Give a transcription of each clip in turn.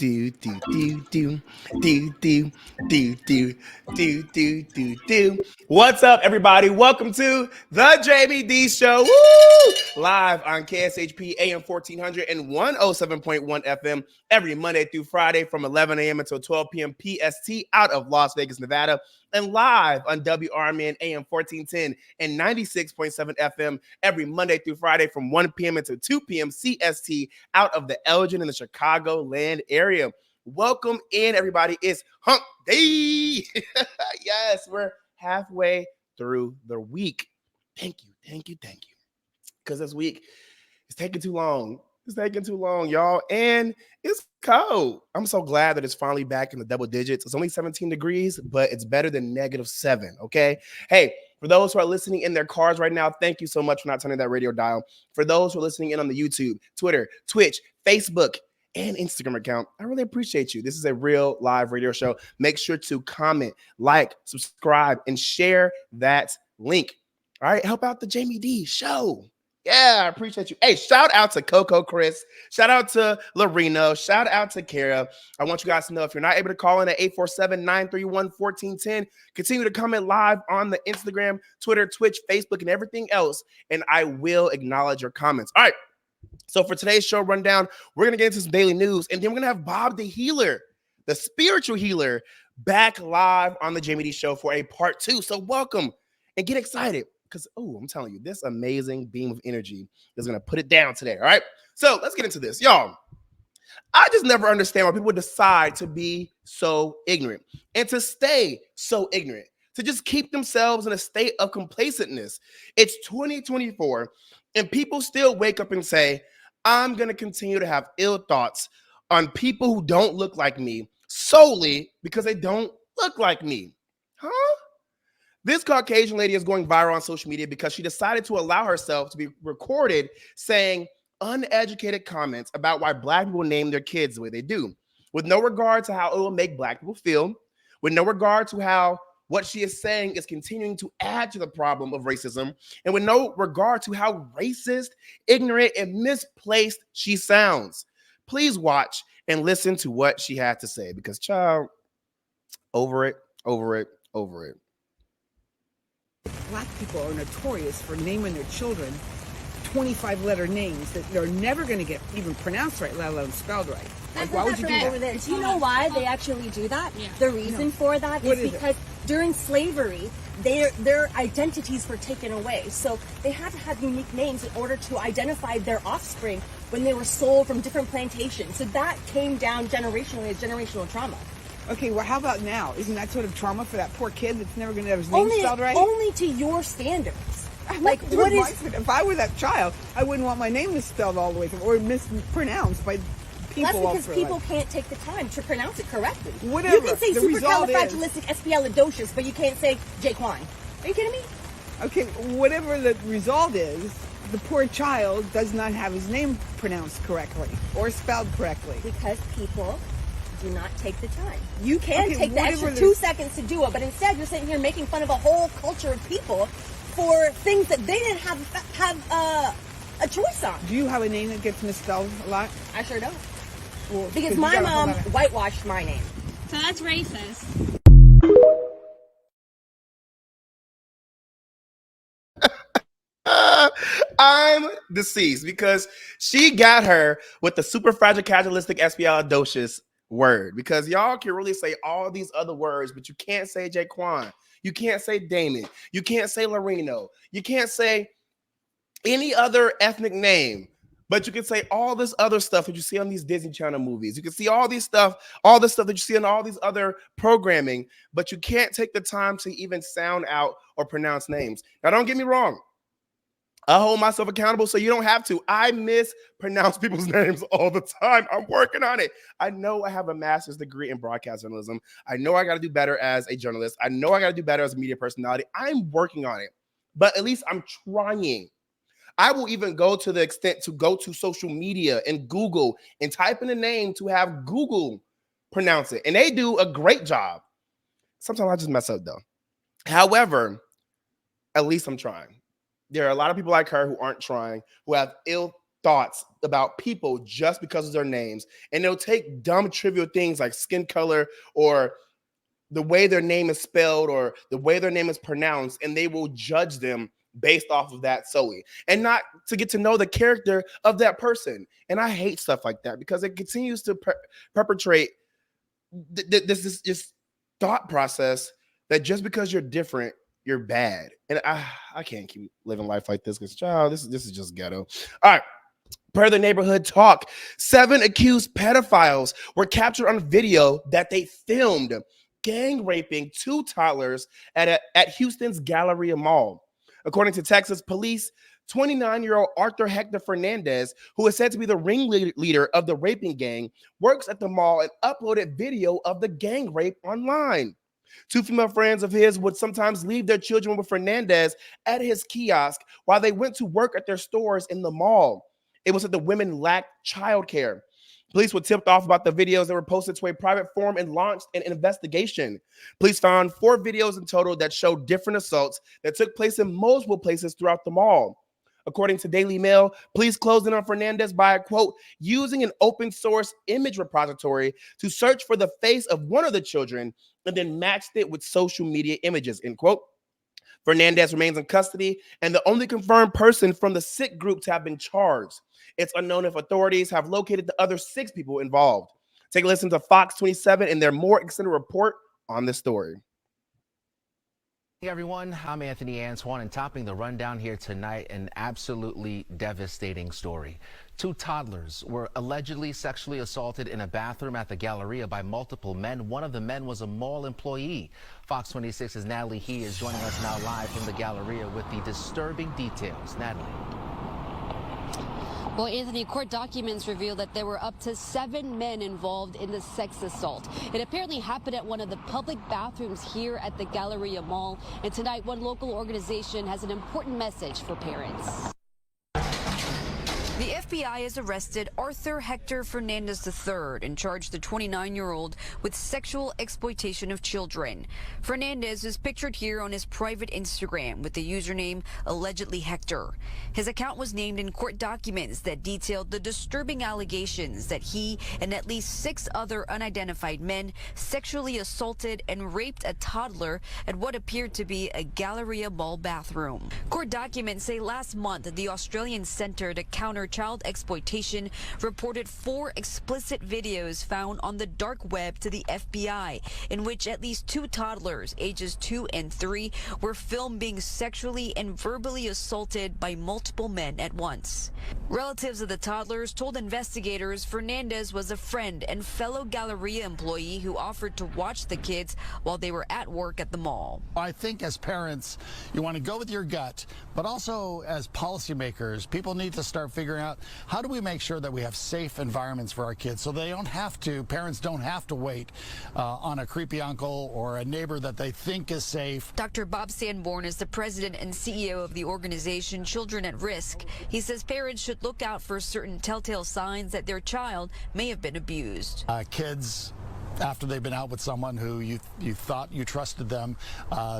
do do do do do do do do do do do do. What's up, everybody? Welcome to the Jaime Dee Show. Woo! Live on KSHP AM 1400 and 107.1 FM every Monday through Friday from 11 a.m. until 12 p.m. PST out of Las Vegas, Nevada, and live on WRMN AM 1410 and 96.7 FM every Monday through Friday from 1 p.m. until 2 p.m. CST out of the Elgin and the Chicagoland area. Welcome in, everybody. It's Hump Day. Yes, we're halfway through the week. Thank you. Because this week is taking too long. It's taking too long, y'all. And it's cold. I'm so glad that it's finally back in the double digits. It's only 17 degrees, but it's better than -7, okay? Hey, for those who are listening in their cars right now, thank you so much for not turning that radio dial. For those who are listening in on the YouTube, Twitter, Twitch, Facebook, and Instagram account, I really appreciate you. This is a real live radio show. Make sure to comment, like, subscribe, and share that link. All right, help out the Jaime Dee Show. Yeah, I appreciate you. Hey, shout out to Coco Chris. Shout out to Loreno. Shout out to Kara. I want you guys to know if you're not able to call in at 847-931-1410, continue to comment live on the Instagram, Twitter, Twitch, Facebook, and everything else, and I will acknowledge your comments. All right, so for today's show rundown, we're going to get into some daily news, and then we're going to have Bob the Healer, the spiritual healer, back live on the Jaime Dee Show for a part 2. So welcome and get excited. Because, I'm telling you, this amazing beam of energy is going to put it down today, all right? So let's get into this. Y'all, I just never understand why people decide to be so ignorant and to stay so ignorant, to just keep themselves in a state of complacentness. It's 2024, and people still wake up and say, I'm going to continue to have ill thoughts on people who don't look like me solely because they don't look like me. Huh? This Caucasian lady is going viral on social media because she decided to allow herself to be recorded saying uneducated comments about why Black people name their kids the way they do, with no regard to how it will make Black people feel, with no regard to how what she is saying is continuing to add to the problem of racism, and with no regard to how racist, ignorant, and misplaced she sounds. Please watch and listen to what she had to say because, child, over it. Black people are notorious for naming their children 25-letter names that they're never going to get even pronounced right, let alone spelled right. Like, why would you do that? Do you know why they actually do that? Yeah. The reason for that is because during slavery, their identities were taken away. So they had to have unique names in order to identify their offspring when they were sold from different plantations. So that came down generationally as generational trauma. Okay, well, how about now? Isn't that sort of trauma for that poor kid that's never going to have his name spelled right? Only to your standards. Like, what is... If I were that child, I wouldn't want my name misspelled all the way through or mispronounced by people. That's because people can't take the time to pronounce it correctly. Whatever. You can say supercalifragilisticexpialidocious, but you can't say Jaquan. Are you kidding me? Okay, whatever the result is, the poor child does not have his name pronounced correctly or spelled correctly. Because people do not take the time. You can take the extra 2 seconds to do it, but instead you're sitting here making fun of a whole culture of people for things that they didn't have a choice on. Do you have a name that gets misspelled a lot? I sure don't. Well, because my mom whitewashed my name. So that's racist. I'm deceased because she got her with the superfragilcasualistic word, because y'all can really say all these other words, but you can't say Jaquan. You can't say Damon. You can't say Loreno. You can't say any other ethnic name, but you can say all this other stuff that you see on these Disney Channel movies. You can see all this stuff that you see on all these other programming, but you can't take the time to even sound out or pronounce names. Now, don't get me wrong. I hold myself accountable so you don't have to. I mispronounce people's names all the time. I'm working on it. I know I have a master's degree in broadcast journalism. I know I got to do better as a journalist. I know I got to do better as a media personality. I'm working on it, but at least I'm trying. I will even go to the extent to go to social media and Google and type in a name to have Google pronounce it. And they do a great job. Sometimes I just mess up though. However, at least I'm trying. There are a lot of people like her who aren't trying, who have ill thoughts about people just because of their names, and they'll take dumb trivial things like skin color or the way their name is spelled or the way their name is pronounced, and they will judge them based off of that solely and not to get to know the character of that person. And I hate stuff like that because it continues to perpetrate this just thought process that just because you're different, you're bad. And I can't keep living life like this because, child, this is just ghetto. All right. Per the neighborhood talk, 7 accused pedophiles were captured on video that they filmed gang raping 2 toddlers at Houston's Galleria Mall. According to Texas police, 29-year-old Arthur Hector Fernandez, who is said to be the ringleader of the raping gang, works at the mall and uploaded video of the gang rape online. 2 female friends of his would sometimes leave their children with Fernandez at his kiosk while they went to work at their stores in the mall. It was that the women lacked childcare. Police were tipped off about the videos that were posted to a private forum and launched an investigation. Police found 4 videos in total that showed different assaults that took place in multiple places throughout the mall. According to Daily Mail, police closed in on Fernandez by, quote, using an open source image repository to search for the face of one of the children and then matched it with social media images, end quote. Fernandez remains in custody and the only confirmed person from the sick group to have been charged. It's unknown if authorities have located the other 6 people involved. Take a listen to Fox 27 and their more extended report on this story. Hey everyone, I'm Anthony Antoine, and topping the rundown here tonight, an absolutely devastating story. 2 toddlers were allegedly sexually assaulted in a bathroom at the Galleria by multiple men. One of the men was a mall employee. Fox 26's Natalie He is joining us now live from the Galleria with the disturbing details. Natalie. Well, Anthony, court documents reveal that there were up to 7 men involved in the sex assault. It apparently happened at one of the public bathrooms here at the Galleria Mall. And tonight, one local organization has an important message for parents. The FBI has arrested Arthur Hector Fernandez III and charged the 29-year-old with sexual exploitation of children. Fernandez is pictured here on his private Instagram with the username allegedly Hector. His account was named in court documents that detailed the disturbing allegations that he and at least 6 other unidentified men sexually assaulted and raped a toddler at what appeared to be a Galleria Mall bathroom. Court documents say last month the Australian Centre to Counter Child Exploitation reported 4 explicit videos found on the dark web to the FBI in which at least 2 toddlers ages 2 and 3 were filmed being sexually and verbally assaulted by multiple men at once. Relatives of the toddlers told investigators Fernandez was a friend and fellow Galleria employee who offered to watch the kids while they were at work at the mall. I think as parents, you want to go with your gut, but also as policymakers, people need to start figuring out how do we make sure that we have safe environments for our kids so they don't have to, parents don't have to wait on a creepy uncle or a neighbor that they think is safe. Dr. Bob Sanborn is the president and CEO of the organization Children at Risk. He says parents should look out for certain telltale signs that their child may have been abused. Kids, after they've been out with someone who you thought you trusted them,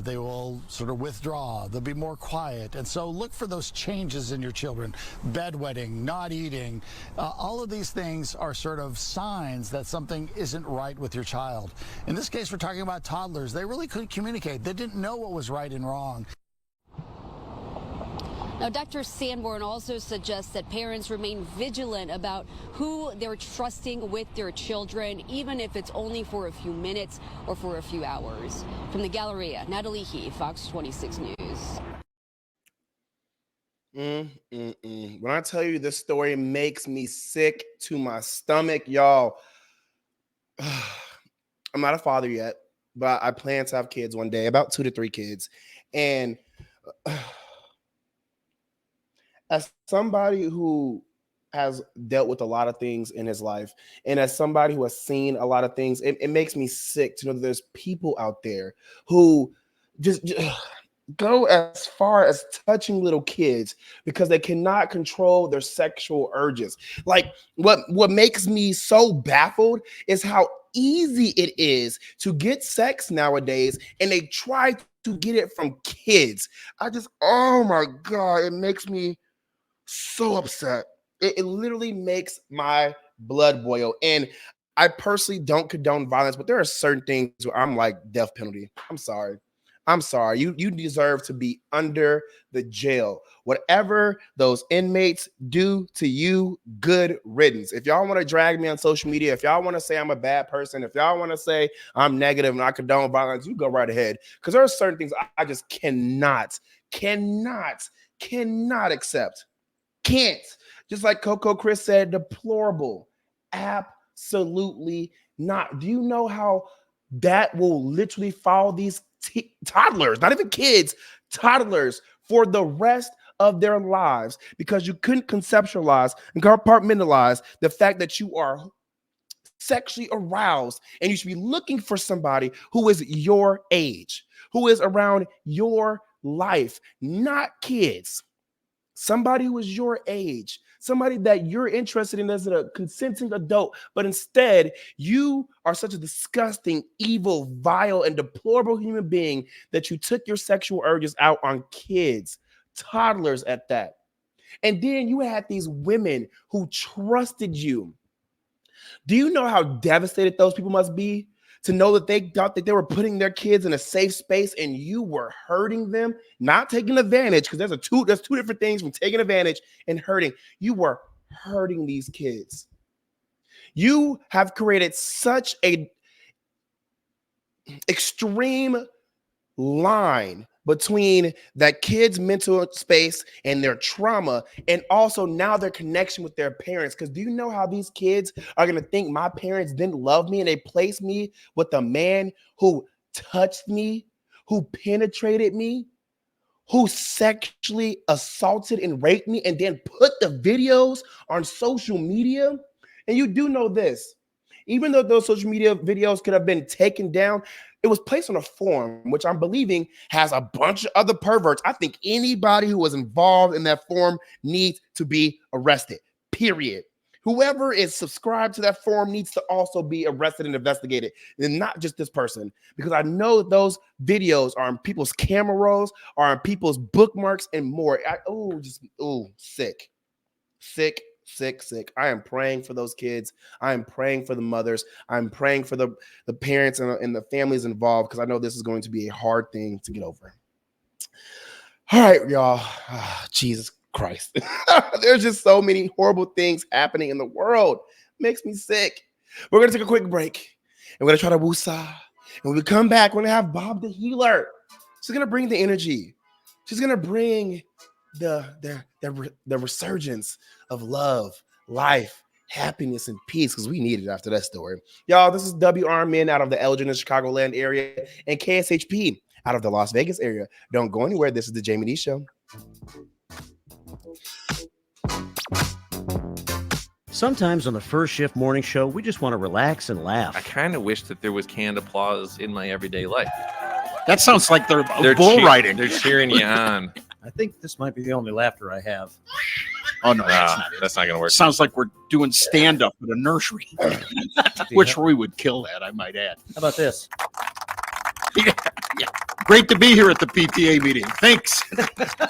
they will sort of withdraw. They'll be more quiet. And so look for those changes in your children. Bedwetting, not eating, all of these things are sort of signs that something isn't right with your child. In this case, we're talking about toddlers. They really couldn't communicate. They didn't know what was right and wrong. Now, Dr. Sanborn also suggests that parents remain vigilant about who they're trusting with their children, even if it's only for a few minutes or for a few hours. From the Galleria, Natalie He, Fox 26 News. When I tell you this story makes me sick to my stomach, y'all. I'm not a father yet, but I plan to have kids one day, about 2 to 3 kids. And as somebody who has dealt with a lot of things in his life, and as somebody who has seen a lot of things, it makes me sick to know that there's people out there who just go as far as touching little kids because they cannot control their sexual urges. Like what makes me so baffled is how easy it is to get sex nowadays, and they try to get it from kids. Oh my God, it makes me so upset. It literally makes my blood boil. And I personally don't condone violence, but there are certain things where I'm like, death penalty. I'm sorry. I'm sorry. You deserve to be under the jail. Whatever those inmates do to you, good riddance. If y'all want to drag me on social media, if y'all want to say I'm a bad person, if y'all want to say I'm negative and I condone violence, you go right ahead. Because there are certain things I just cannot accept. Can't. Just like Coco Chris said, deplorable. Absolutely not. Do you know how that will literally follow these toddlers, not even kids, toddlers, for the rest of their lives, because you couldn't conceptualize and compartmentalize the fact that you are sexually aroused and you should be looking for somebody who is your age, who is around your life, not kids. Somebody who is your age, somebody that you're interested in as a consenting adult, but instead you are such a disgusting, evil, vile, and deplorable human being that you took your sexual urges out on kids, toddlers at that. And then you had these women who trusted you. Do you know how devastated those people must be? To know that they thought that they were putting their kids in a safe space and you were hurting them, not taking advantage, because there's two different things from taking advantage and hurting. You were hurting these kids. You have created such a extreme line between that kid's mental space and their trauma, and also now their connection with their parents. Because do you know how these kids are going to think my parents didn't love me and they placed me with a man who touched me, who penetrated me, who sexually assaulted and raped me, and then put the videos on social media? And you do know this, even though those social media videos could have been taken down, it was placed on a forum, which I'm believing has a bunch of other perverts. I think anybody who was involved in that forum needs to be arrested, period. Whoever is subscribed to that forum needs to also be arrested and investigated, and not just this person, because I know those videos are on people's camera rolls, are on people's bookmarks, and more. Sick. I am praying for those kids. I am praying for the mothers. I'm praying for the parents and the families involved, because I know this is going to be a hard thing to get over. All right, y'all. Jesus Christ. There's just so many horrible things happening in the world. Makes me sick. We're going to take a quick break. And we're going to try to woosah. And when we come back, we're going to have Bob the Healer. She's going to bring the energy. She's going to bring the resurgence of love, life, happiness, and peace, because we need it after that story. Y'all, this is WRMN out of the Elgin and Chicagoland area, and KSHP out of the Las Vegas area. Don't go anywhere. This is the Jaime Dee Show. Sometimes on the first shift morning show, we just want to relax and laugh. I kind of wish that there was canned applause in my everyday life. That sounds like they're bull riding. They're cheering you on. I think this might be the only laughter I have. Oh, no, that's not going to work. Sounds like we're doing stand-up at a nursery, which we would kill that, I might add. How about this? Yeah. Great to be here at the PTA meeting. Thanks.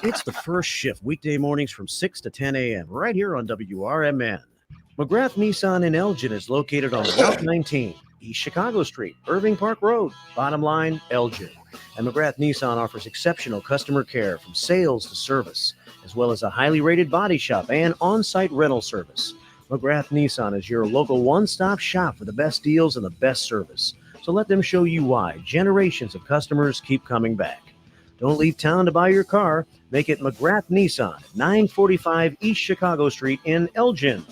It's the first shift, weekday mornings from 6 to 10 a.m. right here on WRMN. McGrath Nissan in Elgin is located on Route 19, East Chicago Street, Irving Park Road. Bottom line, Elgin. And McGrath Nissan offers exceptional customer care from sales to service, as well as a highly rated body shop and on-site rental service. McGrath Nissan is your local one-stop shop for the best deals and the best service. So let them show you why generations of customers keep coming back. Don't leave town to buy your car. Make it McGrath Nissan, 945 East Chicago Street in Elgin.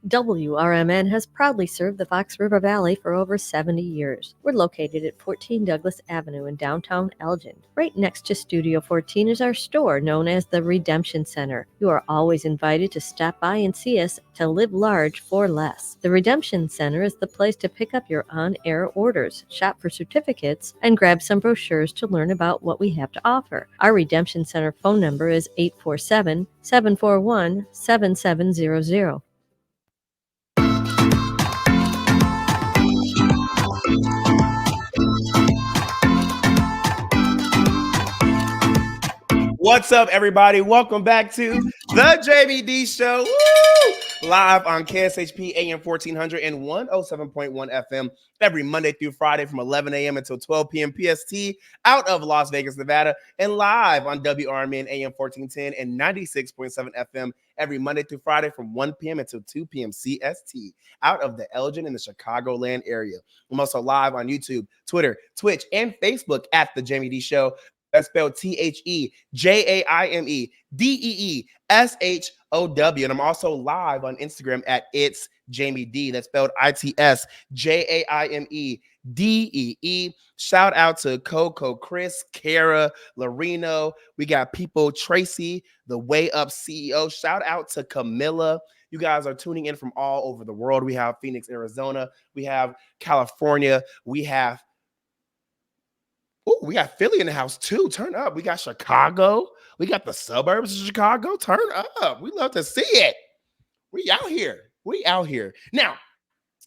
WRMN has proudly served the Fox River Valley for over 70 years. We're located at 14 Douglas Avenue in downtown Elgin. Right next to Studio 14 is our store known as the Redemption Center. You are always invited to stop by and see us to live large for less. The Redemption Center is the place to pick up your on-air orders, shop for certificates, and grab some brochures to learn about what we have to offer. Our Redemption Center phone number is 847-741-7700. What's up, everybody? Welcome back to the Jaime Dee Show. Woo! Live on KSHP AM 1400 and 107.1 FM every Monday through Friday from 11 a.m. until 12 p.m. PST out of Las Vegas, Nevada, and live on WRMN AM 1410 and 96.7 FM every Monday through Friday from 1 p.m. until 2 p.m. CST out of the Elgin and the Chicagoland area. I'm also live on YouTube, Twitter, Twitch, and Facebook at the Jaime Dee Show. That's spelled TheJaimedShow. And I'm also live on Instagram at It's Jaime Dee. That's spelled ITSJAIMEDEE. Shout out to Coco, Chris, Kara, Larino. We got people, Tracy, the Way Up CEO. Shout out to Camilla. You guys are tuning in from all over the world. We have Phoenix, Arizona. We have California. We got Philly in the house too. Turn up. We got Chicago. We got the suburbs of Chicago. Turn up. We love to see it. We out here. Now, if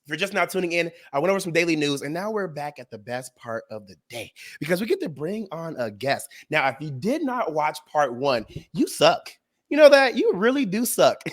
you're just now tuning in, I went over some daily news, and now we're back at the best part of the day because we get to bring on a guest. Now, if you did not watch part 1, you suck. You know that? You really do suck.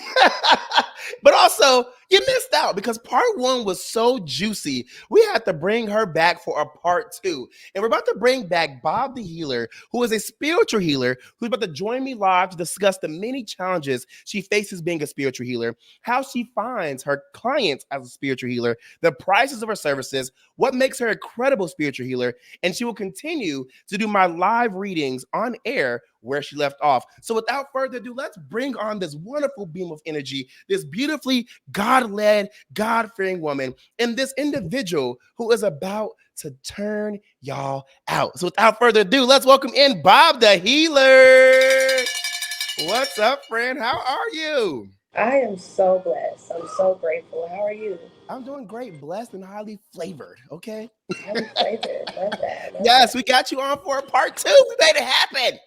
But also, you missed out because part 1 was so juicy. We had to bring her back for a part 2. And we're about to bring back Bob the Healer, who is a spiritual healer, who's about to join me live to discuss the many challenges she faces being a spiritual healer, how she finds her clients as a spiritual healer, the prices of her services, what makes her a credible spiritual healer, and she will continue to do my live readings on air where she left off. So without further ado, let's bring on this wonderful beam of energy, this beautifully God-led, God-fearing woman, and this individual who is about to turn y'all out. So without further ado, let's welcome in Bob the Healer. What's up, friend? How are you? I am so blessed. I'm so grateful. How are you? I'm doing great, blessed and highly flavored, okay? Highly flavored. Love that. Yes, we got you on for a part 2. We made it happen.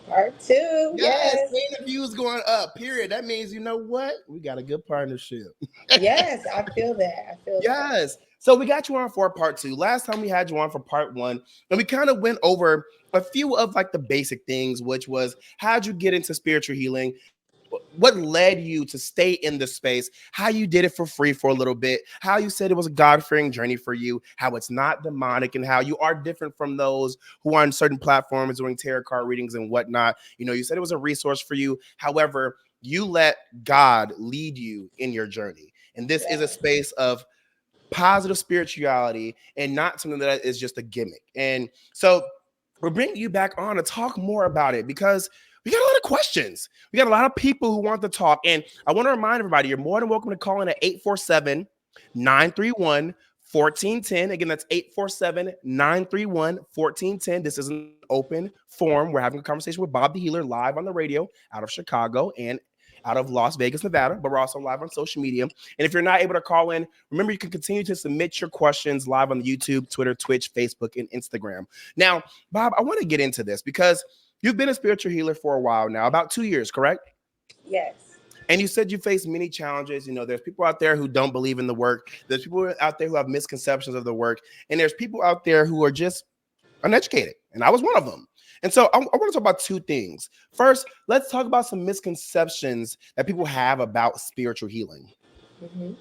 Part 2. Yes. The views going up, period. That means, you know what? We got a good partnership. Yes, I feel that. Yes. So we got you on for part 2. Last time we had you on for part 1, and we kind of went over a few of like the basic things, which was how'd you get into spiritual healing? What led you to stay in the space, how you did it for free for a little bit, how you said it was a God-fearing journey for you, how it's not demonic, and how you are different from those who are on certain platforms doing tarot card readings and whatnot. You know, you said it was a resource for you. However, you let God lead you in your journey. And this is a space of positive spirituality and not something that is just a gimmick. And so we're bringing you back on to talk more about it because we got a lot of questions. We got a lot of people who want to talk. And I want to remind everybody, you're more than welcome to call in at 847-931-1410. Again, that's 847-931-1410. This is an open forum. We're having a conversation with Bob the Healer live on the radio out of Chicago and out of Las Vegas, Nevada, but we're also live on social media. And if you're not able to call in, remember you can continue to submit your questions live on the YouTube, Twitter, Twitch, Facebook, and Instagram. Now, Bob, I want to get into this because you've been a spiritual healer for a while now, about 2 years, correct? Yes. And you said you face many challenges. You know, there's people out there who don't believe in the work. There's people out there who have misconceptions of the work. And there's people out there who are just uneducated. And I was one of them. And so I want to talk about 2 things. First, let's talk about some misconceptions that people have about spiritual healing. Mm-hmm.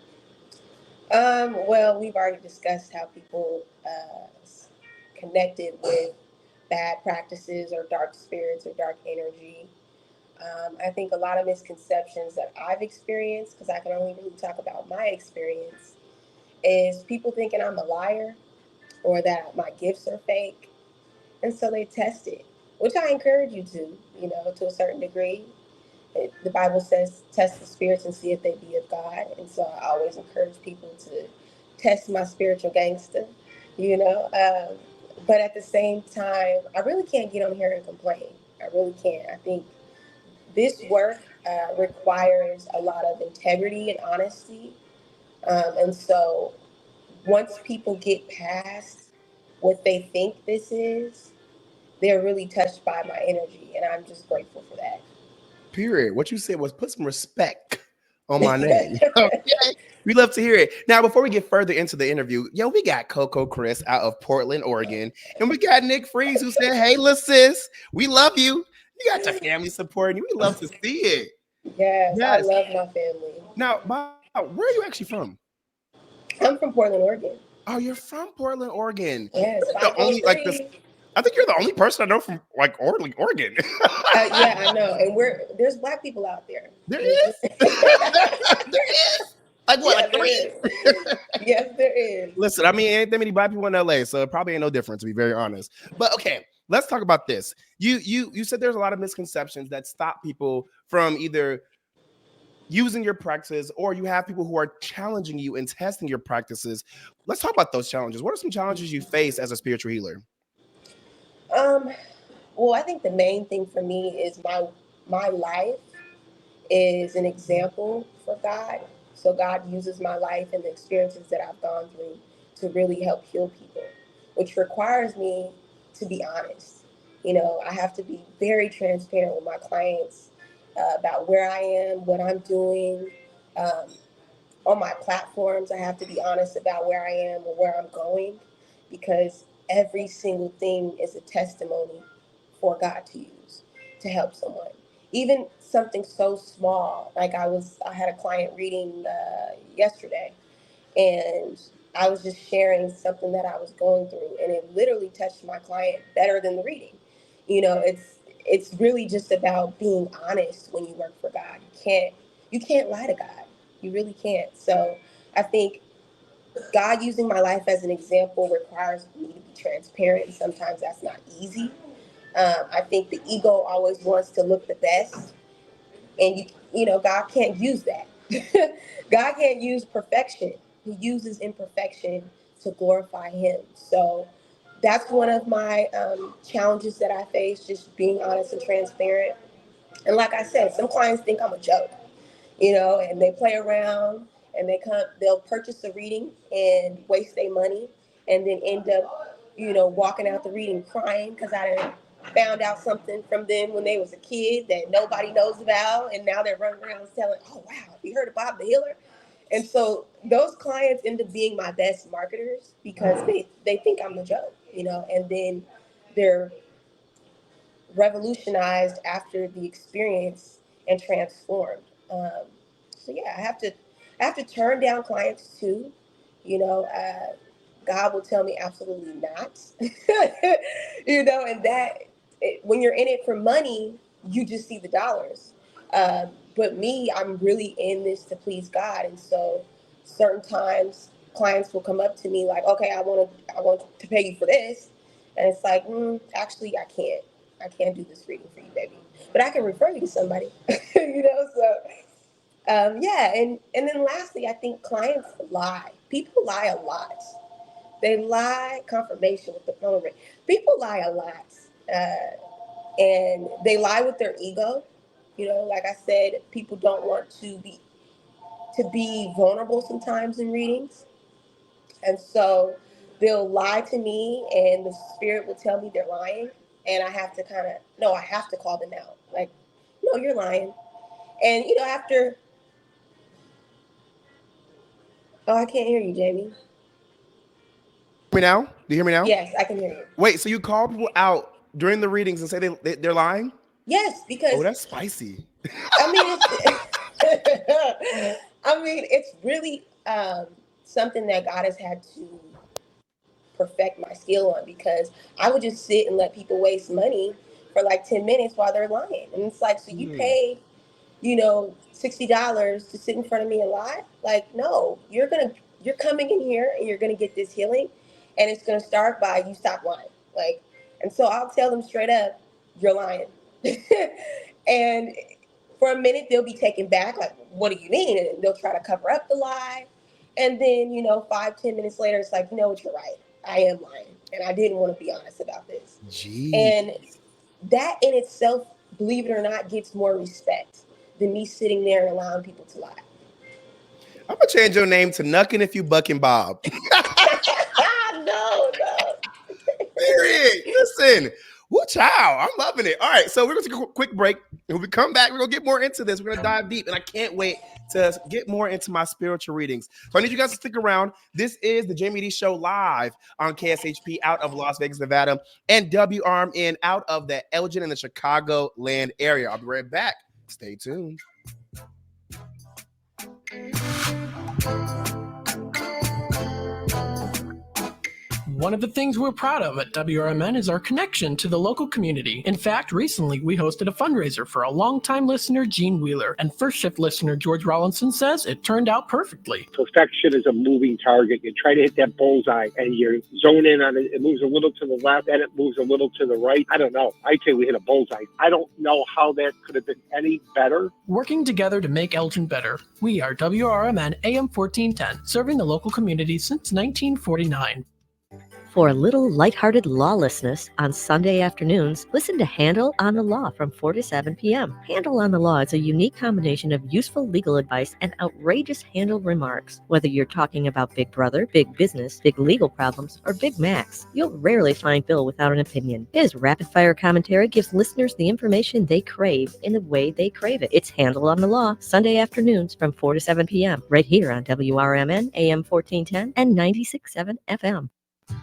Well, we've already discussed how people connected with bad practices or dark spirits or dark energy. I think a lot of misconceptions that I've experienced, because I can only really talk about my experience, is people thinking I'm a liar or that my gifts are fake. And so they test it, which I encourage you to, to a certain degree. The Bible says, test the spirits and see if they be of God. And so I always encourage people to test my spiritual gangster, But at the same time, I really can't get on here and complain. I really can't. I think this work requires a lot of integrity and honesty. And so once people get past what they think this is, they're really touched by my energy. And I'm just grateful for that. Period. What you said was put some respect on my name. Okay. We love to hear it. Now, before we get further into the interview, we got Coco Chris out of Portland, Oregon. And we got Nick Freeze who said, hey, little sis, we love you. You got your family supporting you. We love to see it. Yes, I Yes. love my family. Now, Bob, where are you actually from? I'm from Portland, Oregon. Oh, you're from Portland, Oregon. Yes, The only like this. 503. I think you're the only person I know from like Oregon. Yeah, I know. And there's black people out there. There is. There is. Like what? Yeah, Like there 3? is. Yes, there is. Listen, I mean, ain't that many black people in LA, so it probably ain't no difference, to be very honest. But okay, let's talk about this. You said there's a lot of misconceptions that stop people from either using your practices, or you have people who are challenging you and testing your practices. Let's talk about those challenges. What are some challenges you face as a spiritual healer? Well, I think the main thing for me is my life is an example for God. So God uses my life and the experiences that I've gone through to really help heal people, which requires me to be honest. I have to be very transparent with my clients about where I am, what I'm doing. Um, on my platforms, I have to be honest about where I am or where I'm going, because every single thing is a testimony for God to use to help someone. Even something so small, like I had a client reading yesterday, and I was just sharing something that I was going through, and it literally touched my client better than the reading. It's really just about being honest when you work for God. You can't lie to God. You really can't. So I think God using my life as an example requires me to be transparent, and sometimes that's not easy. I think the ego always wants to look the best, and God can't use that. God can't use perfection. He uses imperfection to glorify Him. So that's one of my challenges that I face, just being honest and transparent. And like I said, some clients think I'm a joke, and they play around, and they'll purchase a reading and waste their money, and then end up, walking out the reading crying because I done found out something from them when they was a kid that nobody knows about, and now they're running around telling, oh wow, you heard of Bob the Healer? And so those clients end up being my best marketers because they think I'm the joke, and then they're revolutionized after the experience and transformed. So yeah, I have to turn down clients too. God will tell me absolutely not. And when you're in it for money, you just see the dollars. But me, I'm really in this to please God, and so certain times clients will come up to me like, okay, I want to pay you for this, and it's like, actually, I can't do this reading for you, baby, but I can refer you to somebody. So yeah, and then lastly, I think clients lie. People lie a lot. They lie. Confirmation with the phone ring. People lie a lot, and they lie with their ego. Like I said, people don't want to be vulnerable sometimes in readings, and so they'll lie to me, and the spirit will tell me they're lying, and I have to I have to call them out. Like, no, you're lying. And after, oh, I can't hear you, Jamie. Me now? Do you hear me now? Yes, I can hear you. Wait, so you call people out during the readings and say they're lying? Yes, because Oh, that's spicy. I mean, it's really something that God has had to perfect my skill on, because I would just sit and let people waste money for like 10 minutes while they're lying. And it's like, so you paid, $60 to sit in front of me and lie? Like, no, you're coming in here and you're gonna get this healing, and it's gonna start by you stop lying. Like, and so I'll tell them straight up, you're lying. And for a minute they'll be taken back, like, what do you mean? And they'll try to cover up the lie. And then, 5-10 minutes later, it's like, you know what, you're right. I am lying. And I didn't want to be honest about this. Jeez. And that in itself, believe it or not, gets more respect than me sitting there and allowing people to lie. I'm gonna change your name to Nuckin' If You Buckin' Bob. No. Period. Listen, Woo, child. I'm loving it. All right, so we're going to take a quick break. And when we come back, we're going to get more into this. We're going to dive deep, and I can't wait to get more into my spiritual readings. So I need you guys to stick around. This is the Jaime Dee Show live on KSHP out of Las Vegas, Nevada, and WRMN out of the Elgin and the Chicago land area. I'll be right back. Stay tuned. One of the things we're proud of at WRMN is our connection to the local community. In fact, recently we hosted a fundraiser for a longtime listener, Gene Wheeler, and first shift listener, George Rollinson, says it turned out perfectly. Perfection is a moving target. You try to hit that bullseye and you zone in on it. It moves a little to the left and it moves a little to the right. I don't know. I'd say we hit a bullseye. I don't know how that could have been any better. Working together to make Elgin better. We are WRMN AM 1410, serving the local community since 1949. For a little lighthearted lawlessness on Sunday afternoons, listen to Handle on the Law from 4 to 7 p.m. Handle on the Law is a unique combination of useful legal advice and outrageous handle remarks. Whether you're talking about Big Brother, big business, big legal problems, or Big Macs, you'll rarely find Bill without an opinion. His rapid-fire commentary gives listeners the information they crave in the way they crave it. It's Handle on the Law, Sunday afternoons from 4 to 7 p.m. right here on WRMN AM 1410 and 96.7 FM.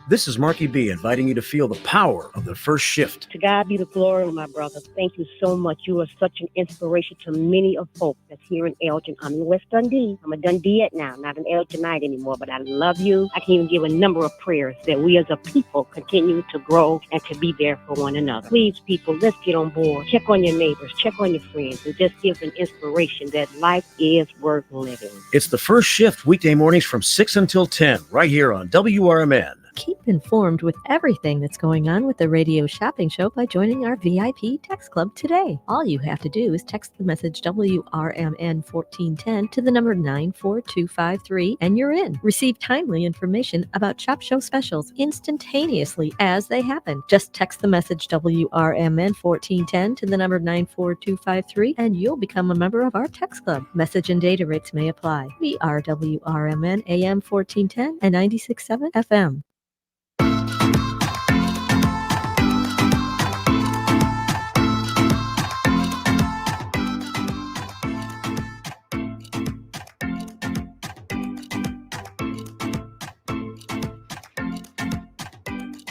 This is Marky B inviting you to feel the power of the first shift. To God be the glory, my brother. Thank you so much. You are such an inspiration to many of folks that's here in Elgin. I'm in West Dundee. I'm a Dundeeite now, not an Elginite anymore, but I love you. I can even give a number of prayers that we as a people continue to grow and to be there for one another. Please, people, let's get on board. Check on your neighbors, check on your friends, and just give an inspiration that life is worth living. It's the first shift weekday mornings from 6 until 10 right here on WRMN. Keep informed with everything that's going on with the radio shopping show by joining our VIP text club today. All you have to do is text the message WRMN 1410 to the number 94253 and you're in. Receive timely information about Shop Show specials instantaneously as they happen. Just text the message WRMN 1410 to the number 94253 and you'll become a member of our text club. Message and data rates may apply. We are WRMN AM 1410 and 96.7 FM.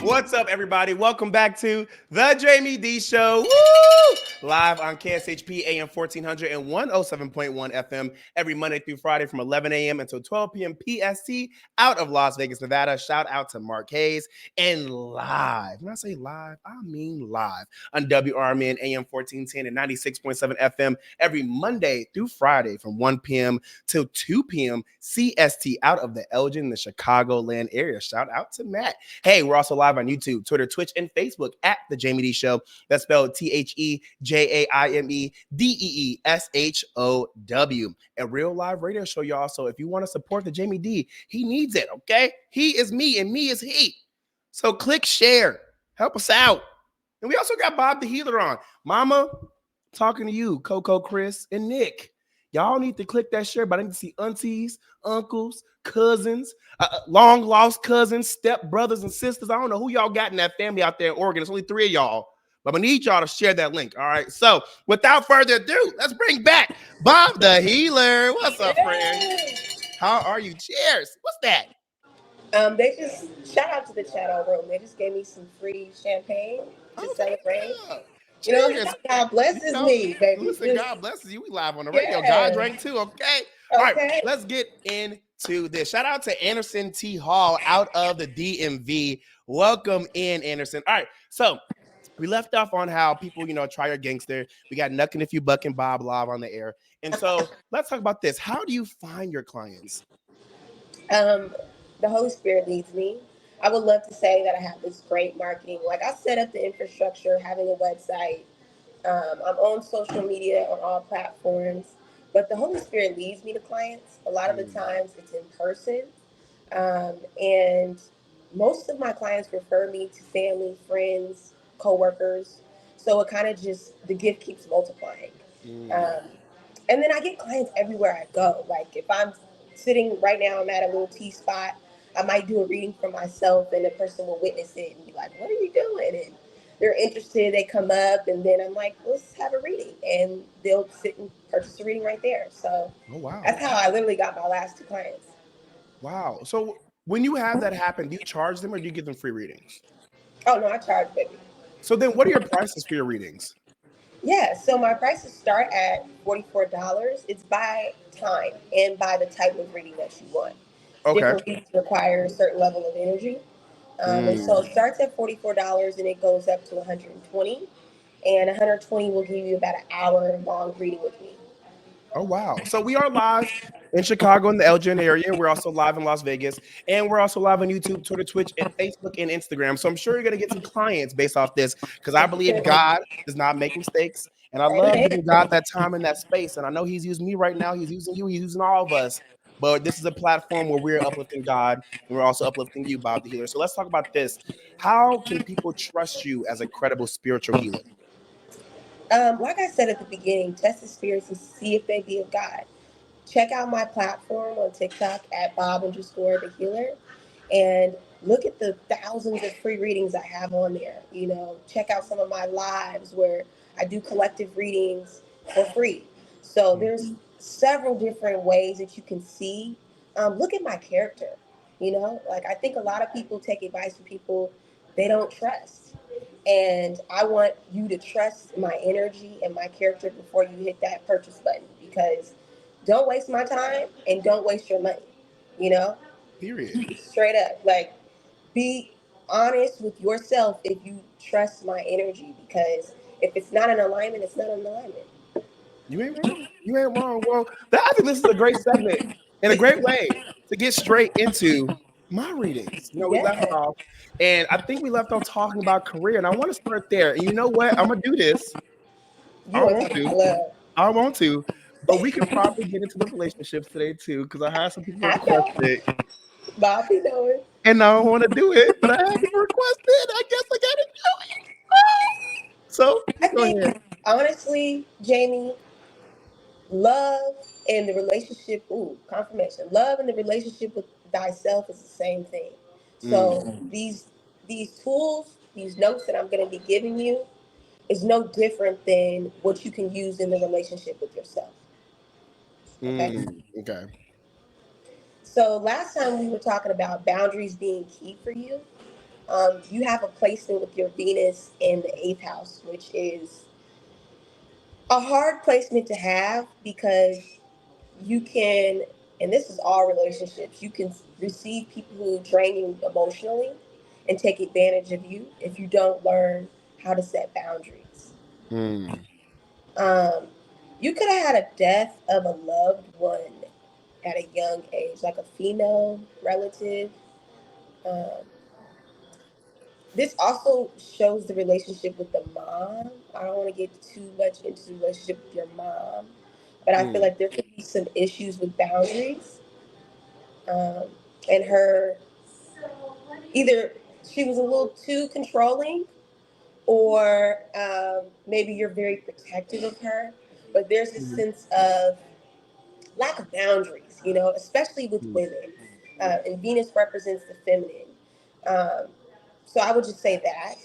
What's up, everybody? Welcome back to the Jaime Dee Show. Woo! Live on KSHP AM 1400 and 107.1 FM every Monday through Friday from 11 a.m. until 12 p.m. PST out of Las Vegas, Nevada. Shout out to Mark Hayes. And live, when I say live, I mean live on WRMN AM 1410 and 96.7 FM every Monday through Friday from 1 p.m. till 2 p.m. CST out of the Elgin, the Chicagoland area. Shout out to Matt. Hey, we're also live on YouTube, Twitter, Twitch, and Facebook at The Jaime Dee Show. That's spelled TheJaimeDeeshow. A real live radio show, y'all. So if you want to support the Jaime Dee, he needs it, okay? He is me and me is he. So click share. Help us out. And we also got Bob the Healer on. Mama, talking to you, Coco, Chris, and Nick. Y'all need to click that share, but I need to see aunties, uncles, cousins, long lost cousins, step brothers and sisters. I don't know who y'all got in that family out there in Oregon. It's only 3 of y'all, but I need y'all to share that link. All right. So without further ado, let's bring back Bob the Healer. What's up, friend? How are you? Cheers. What's that? They just shout out to the Shadow Room. They just gave me some free champagne to celebrate. You know, God blesses me, baby. Listen, God blesses you. We live on the radio. God drank too, okay? All right, let's get into this. Shout out to Anderson T. Hall out of the DMV. Welcome in, Anderson. All right, so we left off on how people, you know, try your gangster. We got Nuckin' If You Buckin' Bob live on the air. And so let's talk about this. How do you find your clients? The Holy Spirit leads me. I would love to say that I have this great marketing. Like, I set up the infrastructure, having a website. I'm on social media on all platforms, but the Holy Spirit leads me to clients. A lot of the times it's in person. And most of my clients refer me to family, friends, coworkers. So it kind of just, the gift keeps multiplying. And then I get clients everywhere I go. Like, if I'm sitting right now, I'm at a little tea spot, I might do a reading for myself and the person will witness it and be like, what are you doing? And they're interested, they come up, and then I'm like, let's have a reading, and they'll sit and purchase a reading right there. So Oh wow. that's how I literally got my last 2 clients. Wow. So when you have that happen, do you charge them or do you give them free readings? Oh no, I charge, baby. So then what are your prices for your readings? Yeah, so my prices start at $44. It's by time and by the type of reading that you want. Okay. Different readings require a certain level of energy. And so Mm. it starts at $44 and it goes up to 120. And 120 will give you about an hour long reading with me. Oh wow. So we are live in Chicago in the Elgin area. We're also live in Las Vegas. And we're also live on YouTube, Twitter, Twitch, and Facebook and Instagram. So I'm sure you're gonna get some clients based off this because I believe God does not make mistakes. And I love giving God that time and that space. And I know He's using me right now. He's using you, He's using all of us. But this is a platform where we're uplifting God and we're also uplifting you, Bob the Healer. So let's talk about this. How can people trust you as a credible spiritual healer? Like I said at the beginning, test the spirits and see if they be of God. Check out my platform on TikTok at Bob underscore the healer and look at the thousands of free readings I have on there. You know, check out some of my lives where I do collective readings for free. So there's several different ways that you can see. Look at my character. You know, like I think a lot of people take advice from people they don't trust. And I want you to trust my energy and my character before you hit that purchase button because don't waste my time and don't waste your money. You know, Period. straight up. Like, be honest with yourself if you trust my energy because if it's not in alignment, it's not in alignment. You ain't wrong. You ain't wrong. Well, I think this is a great segment and a great way to get straight into my readings. You know, we left Yeah. off, and I think we left off talking about career, and I want to start there. And you know what? I'm gonna do this. You I want to want talk to. about love? I want to. But we could probably get into the relationships today too, because I had some people I request know. it, Bobby knows. and I don't want to do it, but I had people request it. I guess I gotta do it. So I go think, ahead. honestly, Jamie, love and the relationship, ooh, confirmation. Love and the relationship with thyself is the same thing. So these tools, these notes that I'm going to be giving you is no different than what you can use in the relationship with yourself. Okay. Okay. So last time we were talking about boundaries being key for you. You have a placement with your Venus in the eighth house, which is a hard placement to have because you can, and this is all relationships, you can receive people who drain you emotionally and take advantage of you if you don't learn how to set boundaries. Mm. Um, you could have had a death of a loved one at a young age, like a female relative. Um, this also shows the relationship with the mom. I don't want to get too much into the relationship with your mom, but I feel Mm. like there could be some issues with boundaries. Um, and her, either she was a little too controlling or maybe you're very protective of her, but there's a sense of lack of boundaries, you know, especially with women. And Venus represents the feminine. Um, so I would just say that.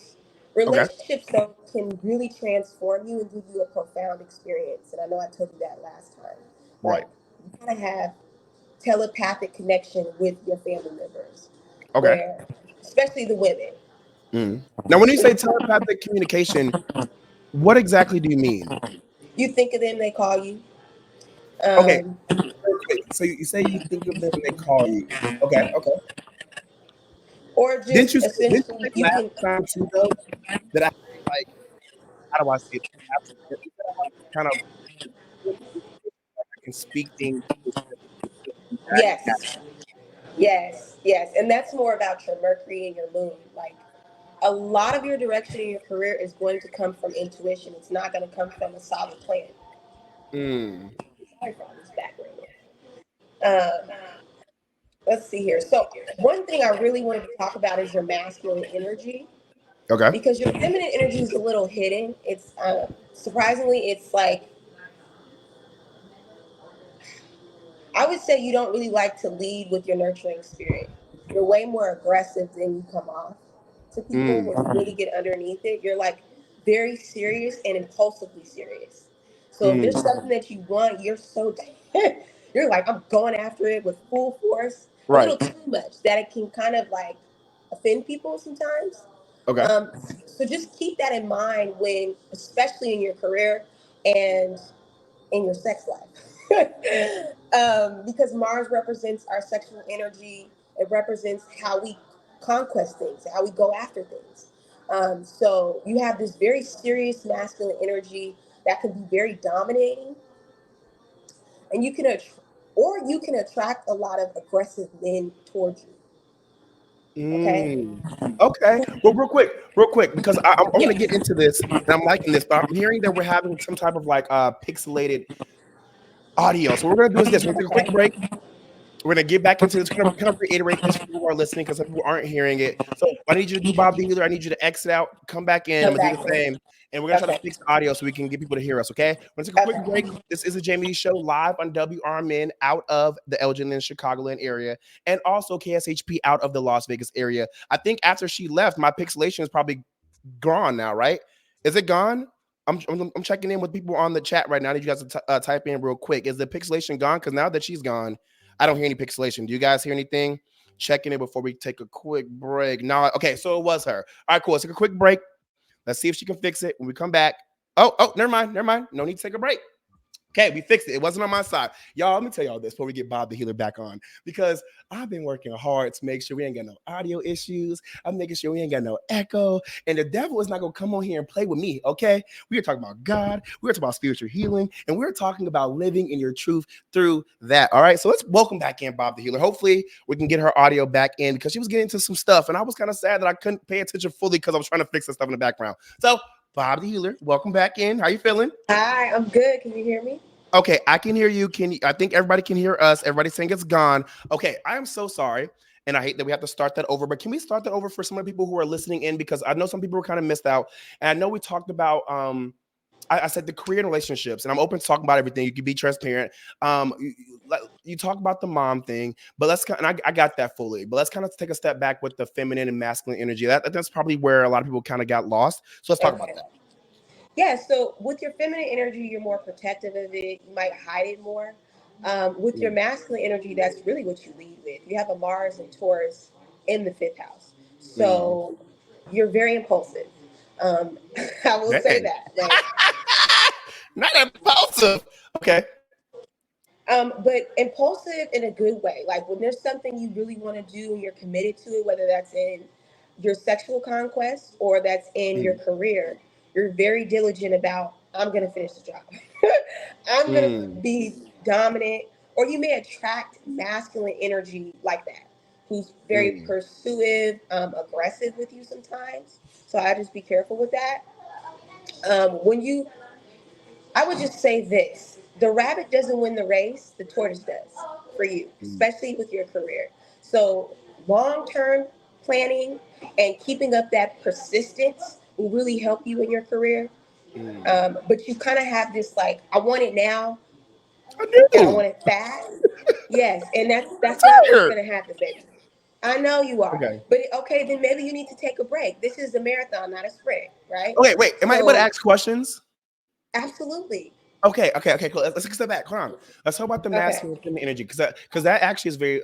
Okay. Relationships, though, can really transform you and give you a profound experience. And I know I told you that last time. Right. Like, you kind of have telepathic connection with your family members, Okay. where, especially the women, Now, when you say telepathic communication, what exactly do you mean? you think of them, they call you. Okay, Um, real quick. So you say you think of them and they call you. Okay, okay. or Didn't just you say, didn't you essentially, say you last can, time too though that I like how do I say it? You said I have kind of I can speak things into that. yes, yes, yes. And that's more about your Mercury and your moon. Like, a lot of your direction in your career is going to come from intuition. It's not going to come from a solid plan. Mm. Sorry for all this background. Um, let's see here. So, one thing I really wanted to talk about is your masculine energy Okay. because your feminine energy is a little hidden. It's surprisingly, it's like I would say you don't really like to lead with your nurturing spirit. You're way more aggressive than you come off to people would really get underneath it. You're like very serious and impulsively serious. So if there's something that you want, you're so you're like, I'm going after it with full force, a Right. little too much that it can kind of like offend people sometimes. Okay. Um, so just keep that in mind when, especially in your career and in your sex life. Because Mars represents our sexual energy. It represents how we conquest things, how we go after things. So you have this very serious masculine energy that can be very dominating, and you can attract a lot of aggressive men towards you. Okay. Okay. Well, real quick, because I'm going to Yes. get into this, and I'm liking this, but I'm hearing that we're having some type of like pixelated audio. So what we're going to do is this: we're going to take a quick break. We're going to get back into this, kind of reiterate this for people who are listening because some people aren't hearing it. So I need you to do Bob the Healer. I need you to exit out, come back in. I'm going to do the same. And we're going to try to fix the audio so we can get people to hear us, okay? We're going to take a quick break. This is the Jaime Dee Show live on WRMN out of the Elgin and Chicagoland area, and also KSHP out of the Las Vegas area. I think after she left, my pixelation is probably gone now, right? Is it gone? I'm checking in with people on the chat right now. I need you guys to type in real quick. Is the pixelation gone? Because now that she's gone, I don't hear any pixelation. Do you guys hear anything? Checking it before we take a quick break. No, okay, so it was her. All right, cool. Let's take a quick break. Let's see if she can fix it when we come back. Oh, never mind. No need to take a break. Okay, we fixed it. It wasn't on my side. Y'all, let me tell y'all this before we get Bob the Healer back on, because I've been working hard to make sure we ain't got no audio issues. I'm making sure we ain't got no echo. And the devil is not going to come on here and play with me, okay? We are talking about God. We are talking about spiritual healing. And we're talking about living in your truth through that, all right? So let's welcome back in Bob the Healer. Hopefully, we can get her audio back in because she was getting into some stuff. And I was kind of sad that I couldn't pay attention fully because I was trying to fix the stuff in the background. So, Bob the Healer, welcome back in. How you feeling? Hi, I'm good. Can you hear me? Okay, I can hear you. I think everybody can hear us. Everybody's saying it's gone. Okay, I am so sorry. And I hate that we have to start that over, but can we start that over for some of the people who are listening in? Because I know some people were kind of missed out. And I know we talked about I said the career and relationships, and I'm open to talking about everything. You can be transparent. You talk about the mom thing, but I got that fully. But let's kind of take a step back with the feminine and masculine energy. That's probably where a lot of people kind of got lost. So let's talk about that. Yeah, so with your feminine energy, you're more protective of it. You might hide it more. With your masculine energy, that's really what you lead with. You have a Mars and Taurus in the fifth house. So you're very impulsive. I will say that. Like, not impulsive. Okay. But impulsive in a good way. Like when there's something you really want to do and you're committed to it, whether that's in your sexual conquest or that's in your career, you're very diligent about, I'm going to finish the job. I'm going to be dominant. Or you may attract masculine energy like that, who's very pursuing, aggressive with you sometimes. So I just be careful with that. I would just say this: the rabbit doesn't win the race, the tortoise does for you, especially with your career. So long-term planning and keeping up that persistence will really help you in your career. But you kind of have this like, I want it now, and I want it fast. Yes, and that's not what's gonna happen, baby. I know you are. Okay. But okay, then maybe you need to take a break. This is a marathon, not a sprint, right? Okay, wait. Am I able to ask questions? Absolutely. Okay, cool. Let's take a step back. Hold on. Let's talk about the masculine and energy, because that actually is very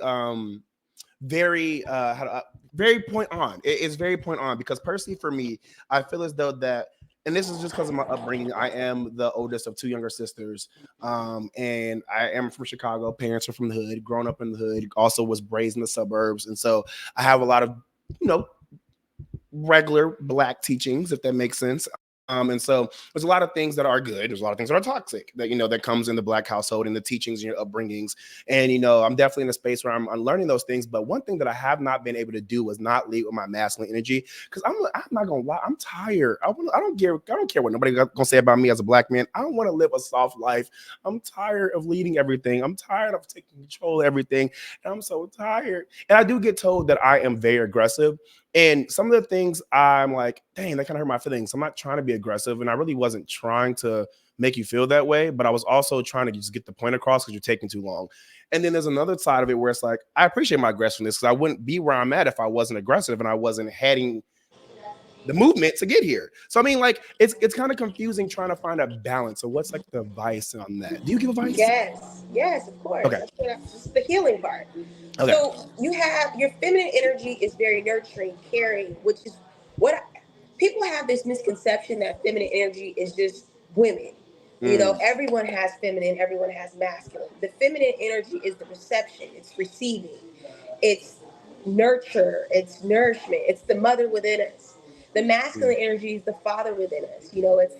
very point on. It is very point on, because personally for me, I feel as though that, and this is just because of my upbringing. I am the oldest of two younger sisters, and I am from Chicago. Parents are from the hood, grown up in the hood. Also was raised in the suburbs, and so I have a lot of regular Black teachings, if that makes sense. And so there's a lot of things that are good. There's a lot of things that are toxic that, that comes in the Black household and the teachings and your upbringings. And, I'm definitely in a space where I'm unlearning those things. But one thing that I have not been able to do was not lead with my masculine energy, because I'm not going to lie. I'm tired. I don't care what nobody going to say about me as a Black man. I don't want to live a soft life. I'm tired of leading everything. I'm tired of taking control of everything. And I'm so tired. And I do get told that I am very aggressive. And some of the things I'm like, dang, that kind of hurt my feelings. I'm not trying to be aggressive, and I really wasn't trying to make you feel that way, but I was also trying to just get the point across because you're taking too long. And then there's another side of it where it's like, I appreciate my aggressiveness, because I wouldn't be where I'm at if I wasn't aggressive and I wasn't heading the movement to get here. So I mean, like it's kind of confusing trying to find a balance. So what's like the advice on that? Do you give advice? Yes, of course. Okay. That's the healing part. Okay. So you have your feminine energy is very nurturing, caring, which is what people have this misconception that feminine energy is just women. You know, everyone has feminine, everyone has masculine. The feminine energy is the reception, it's receiving, it's nurture, it's nourishment, it's the mother within us. The masculine energy is the father within us. You know, it's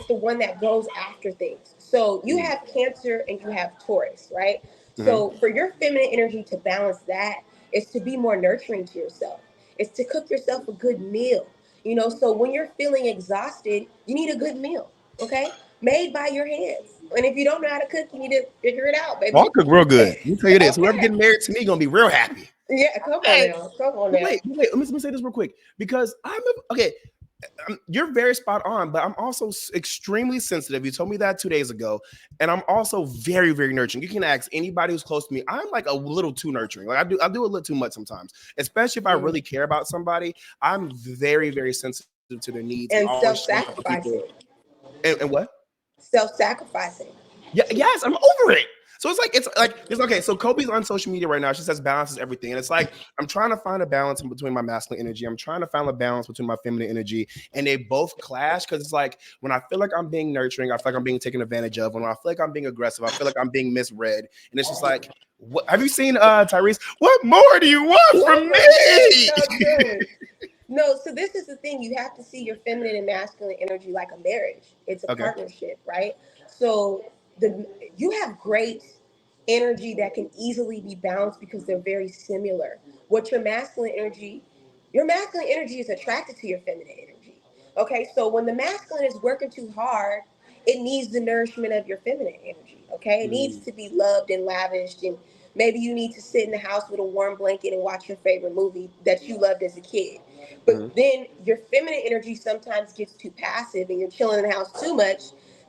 the one that goes after things. So you have Cancer and you have Taurus, right? So for your feminine energy to balance that is to be more nurturing to yourself. It's to cook yourself a good meal. You know, so when you're feeling exhausted, you need a good meal, okay? Made by your hands. And if you don't know how to cook, you need to figure it out, Well, I baby. cook real good. Let me tell you this: whoever Okay. getting married to me gonna be real happy. Yeah, come on Hey, now. Come on but now. wait. Let me say this real quick because okay. You're very spot on, but I'm also extremely sensitive. You told me that 2 days ago, and I'm also very, very nurturing. You can ask anybody who's close to me. I'm like a little too nurturing. Like I do a little too much sometimes, especially if I really care about somebody. I'm very, very sensitive to their needs and And always showing up for people. self-sacrificing. And what? Self-sacrificing. Yeah, yes, I'm over it. So it's okay. So Kobe's on social media right now. She says balance is everything, and it's like I'm trying to find a balance in between my masculine energy. I'm trying to find a balance between my feminine energy, and they both clash because it's like when I feel like I'm being nurturing, I feel like I'm being taken advantage of. When I feel like I'm being aggressive, I feel like I'm being misread, and it's just like, what? Have you seen Tyrese? What more do you want from me? So true. No, so this is the thing. You have to see your feminine and masculine energy like a marriage. It's a Okay. partnership, right? So you have great energy that can easily be balanced because they're very similar. What your masculine energy is attracted to your feminine energy. Okay, so when the masculine is working too hard, it needs the nourishment of your feminine energy. Okay, it needs to be loved and lavished, and maybe you need to sit in the house with a warm blanket and watch your favorite movie that you loved as a kid. But then your feminine energy sometimes gets too passive and you're chilling in the house too much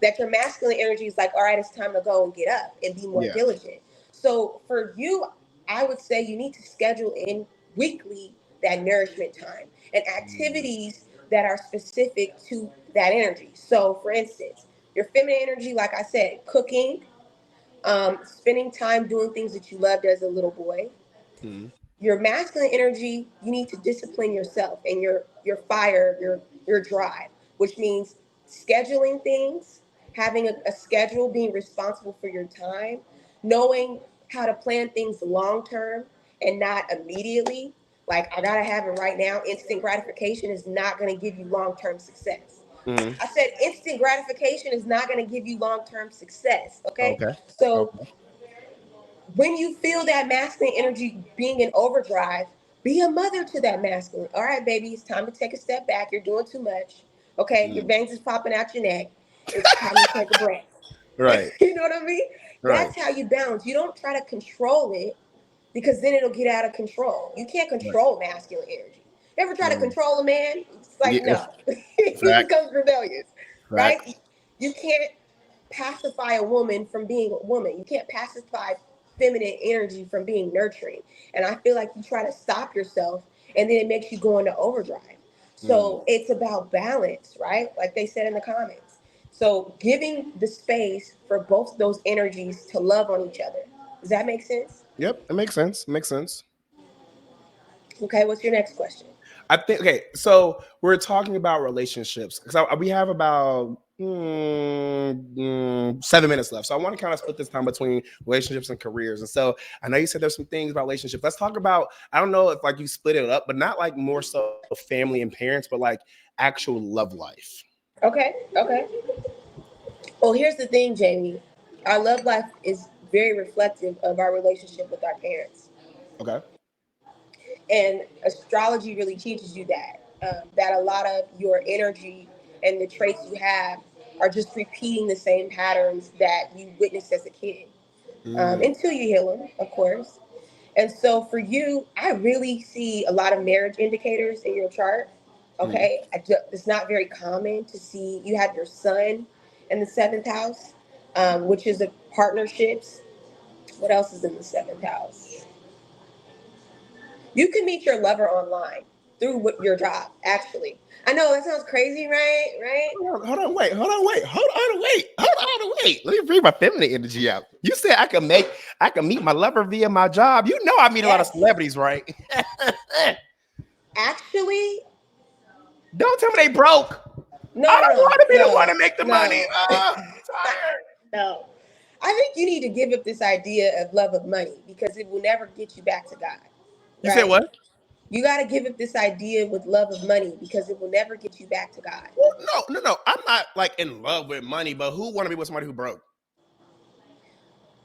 that your masculine energy is like, all right, it's time to go and get up and be more Yeah. diligent. So for you, I would say you need to schedule in weekly that nourishment time and activities that are specific to that energy. So for instance, your feminine energy, like I said, cooking, spending time doing things that you loved as a little boy. Your masculine energy, you need to discipline yourself and your fire, your drive, which means scheduling things, having a schedule, being responsible for your time, knowing how to plan things long term and not immediately. Like I gotta have it right now. Instant gratification is not gonna give you long term success. I said instant gratification is not gonna give you long term success. Okay. Okay. So Okay. when you feel that masculine energy being in overdrive, be a mother to that masculine. All right, baby, it's time to take a step back. You're doing too much. Okay, your veins is popping out your neck. It's time to take a breath. Right. You know what I mean? Right. That's how you balance. You don't try to control it because then it'll get out of control. You can't Right. control masculine energy. You ever try to Mm. control a man? It's like, Yeah. no. He Facts. becomes rebellious, right? Facts. You can't pacify a woman from being a woman. You can't pacify feminine energy from being nurturing. And I feel like you try to stop yourself and then it makes you go into overdrive. So it's about balance, right? Like they said in the comments. So giving the space for both those energies to love on each other. Does that make sense? Yep. It makes sense. Makes sense. Okay, what's your next question? I think okay. So we're talking about relationships because we have about 7 minutes left. So I want to kind of split this time between relationships and careers. And so I know you said there's some things about relationships. Let's talk about. I don't know if like you split it up, but not like more so family and parents, but like actual love life. Okay, okay. Well, here's the thing, Jamie. Our love life is very reflective of our relationship with our parents. Okay. And astrology really teaches you that a lot of your energy and the traits you have are just repeating the same patterns that you witnessed as a kid, until you heal them, of course. And so for you, I really see a lot of marriage indicators in your chart. Okay, it's not very common to see. You have your sun in the seventh house, which is the partnerships. What else is in the seventh house? You can meet your lover online. through your job. Actually, I know that sounds crazy, right? Hold on, wait. Let me bring my feminine energy out. You said I can meet my lover via my job. You know I meet a lot of celebrities, right? Actually, don't tell me they broke. No, I don't want to be the one no, to make the no. money. I'm tired. No. I think you need to give up this idea of love of money because it will never get you back to God. You said what? You got to give up this idea with love of money because it will never get you back to God. Well, no. I'm not like in love with money, but who want to be with somebody who broke?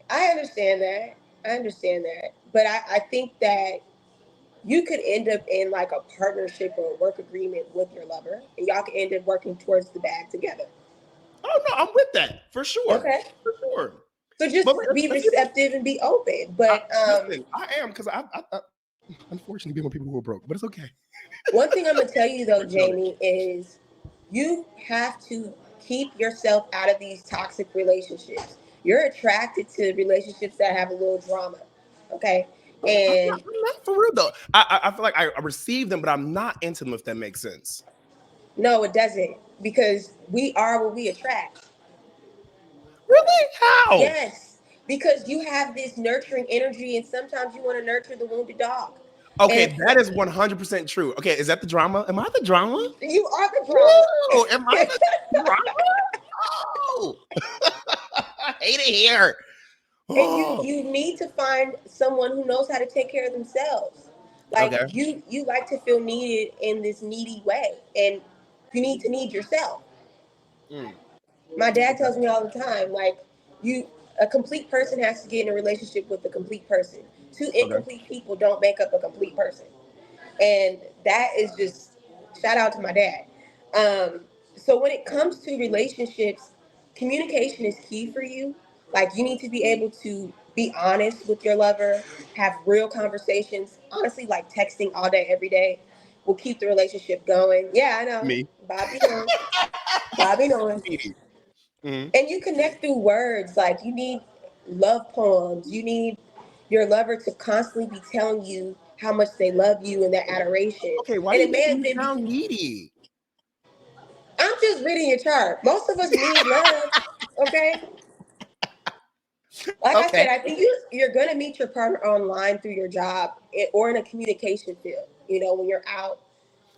I understand that. But I think that you could end up in like a partnership or a work agreement with your lover and y'all could end up working towards the bag together. Oh no, I'm with that for sure. Okay. For sure. So just be receptive and be open. But listen, I am because I unfortunately been with people who are broke, but it's okay. One thing I'm gonna tell you though, Jamie, is you have to keep yourself out of these toxic relationships. You're attracted to relationships that have a little drama. Okay. And I'm not for real though. I feel like I receive them, but I'm not into them if that makes sense. No, it doesn't. Because we are what we attract. Really? How? Yes. Because you have this nurturing energy and sometimes you want to nurture the wounded dog. Okay, And that is 100% true. Okay, is that the drama? Am I the drama? You are the drama. Woo! Am I the drama? Oh, I hate it here. And you need to find someone who knows how to take care of themselves. Like Okay. you like to feel needed in this needy way, and you need to need yourself. My dad tells me all the time, like a complete person has to get in a relationship with a complete person. Two incomplete people don't make up a complete person. And that is just shout out to my dad. So when it comes to relationships, communication is key for you. Like you need to be able to be honest with your lover, have real conversations. Honestly, like texting all day, every day will keep the relationship going. Yeah, I know. Me. Bobby knows. Bobby knows. And you connect through words. Like you need love poems. You need your lover to constantly be telling you how much they love you and their adoration. Okay, why And do it you may make have me been sound needy? I'm just reading your chart. Most of us need love. Okay. Like I said, I think you're gonna meet your partner online through your job or in a communication field. You know, when you're out,